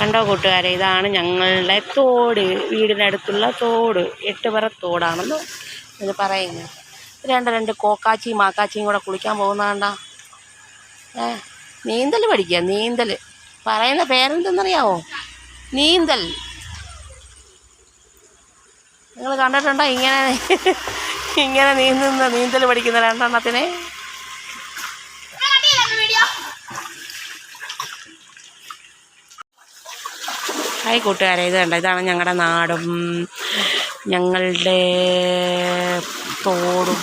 കണ്ടോ കൂട്ടുകാരെ, ഇതാണ് ഞങ്ങളുടെ തോട്. വീടിനടുത്തുള്ള തോട്. 8 പറ തോടാണെന്ന് ഇത് പറയുന്നത്. രണ്ട് കോക്കാച്ചിയും മാക്കാച്ചിയും കൂടെ കുളിക്കാൻ പോകുന്നതാണ്ടാ. നീന്തൽ പഠിക്കുക. നീന്തൽ പറയുന്ന പേരെന്തെന്നറിയാവോ? നീന്തൽ. നിങ്ങൾ കണ്ടിട്ടുണ്ടോ ഇങ്ങനെ നീന്തൽ പഠിക്കുന്ന രണ്ടെണ്ണത്തിനെ? ഹായ് കൂട്ടുകാരെ, ഇത് കണ്ട, ഇതാണ് ഞങ്ങളുടെ നാടും ഞങ്ങളുടെ തോടും.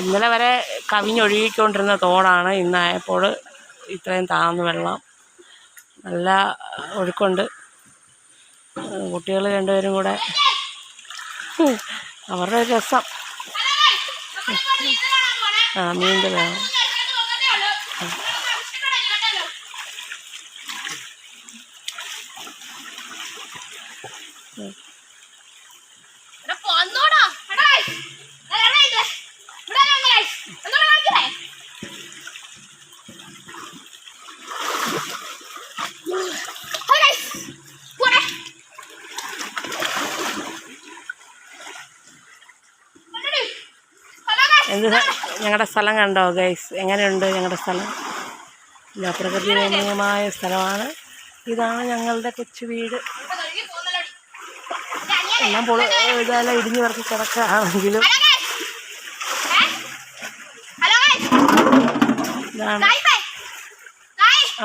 ഇന്നലെ വരെ കവിഞ്ഞൊഴുകിക്കൊണ്ടിരുന്ന തോടാണ്. ഇന്നായപ്പോൾ ഇത്രയും താഴ്ന്നു വെള്ളം. നല്ല ഒഴുക്കുണ്ട്. കുട്ടികൾ രണ്ടുപേരും കൂടെ അവരുടെ ഒരു രസം. നീന്തലാണ്. ഞങ്ങളുടെ സ്ഥലം കണ്ടോ ഗൈസ്? എങ്ങനെയുണ്ട് ഞങ്ങളുടെ സ്ഥലം? ഇല്ല, പ്രകൃതി രമണീയമായ സ്ഥലമാണ്. ഇതാണ് ഞങ്ങളുടെ കൊച്ചു വീട്. എല്ലാം ഇതെല്ലാം ഇടിഞ്ഞു വറക്കി കിടക്കുകയാണെങ്കിലും ഇതാണ്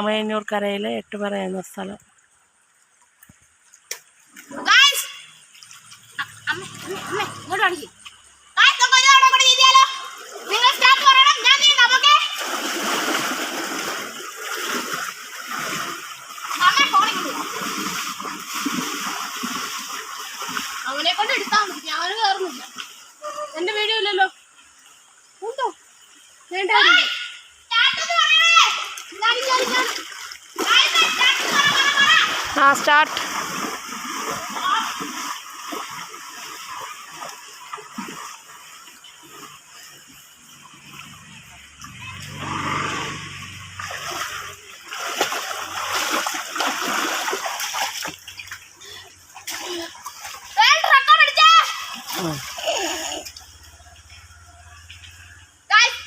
അമയന്നൂർ കരയിലെ 8 പറ എന്ന സ്ഥലം. അവനെ കൊണ്ട് എടുത്താൽ മതി, ഞാൻ കയറുന്നില്ല. എന്റെ വീഡിയോ ഇല്ലല്ലോ. സ്റ്റാർട്ട്.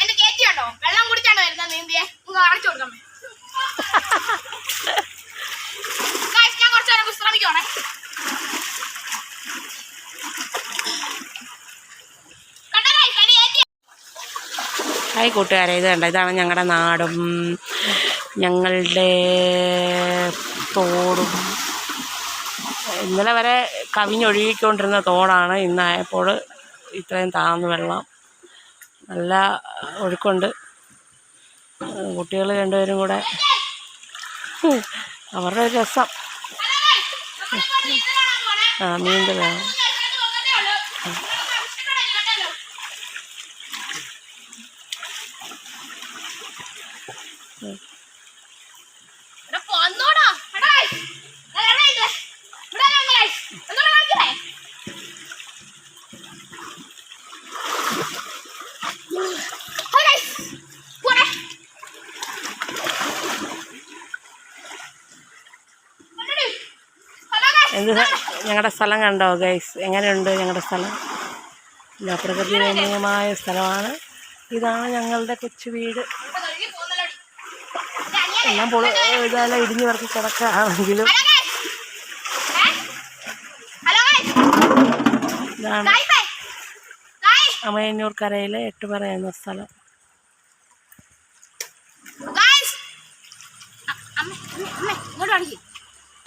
എന്റെ കേറ്റിയുണ്ടോ? വെള്ളം കുടിച്ചാണോ വരുന്നത്? നീന്തിയെ അടച്ചു കൊടുക്കാൻ. ഞാൻ കുറച്ചു നേരം വിശ്രമിക്കുവാണേ. ഹായ് കൂട്ടുകാരെ, ഇത് കണ്ട, ഇതാണ് ഞങ്ങളുടെ നാടും ഞങ്ങളുടെ തോടും. ഇന്നലെ വരെ കവിഞ്ഞൊഴുകിക്കൊണ്ടിരുന്ന തോടാണ്. ഇന്നായപ്പോൾ ഇത്രയും താഴ്ന്നു വെള്ളം. നല്ല ഒഴുക്കുണ്ട്. കുട്ടികൾ രണ്ടുപേരും കൂടെ അവരുടെ ഒരു രസം. നീന്തലാണ്. ഞങ്ങളുടെ സ്ഥലം കണ്ടോ ഗൈസ്? എങ്ങനെയുണ്ട് ഞങ്ങളുടെ സ്ഥലം? ഇല്ല, പ്രകൃതി രമണീയമായ സ്ഥലമാണ്. ഇതാണ് ഞങ്ങളുടെ കൊച്ചു വീട്. എല്ലാം ഇതെല്ലാം ഇടിഞ്ഞു വറക്കി കിടക്കുകയാണെങ്കിലും ഇതാണ് അമയന്നൂർ കരയിലെ 8 പറ എന്ന സ്ഥലം. ഇങ്ങോട്ട്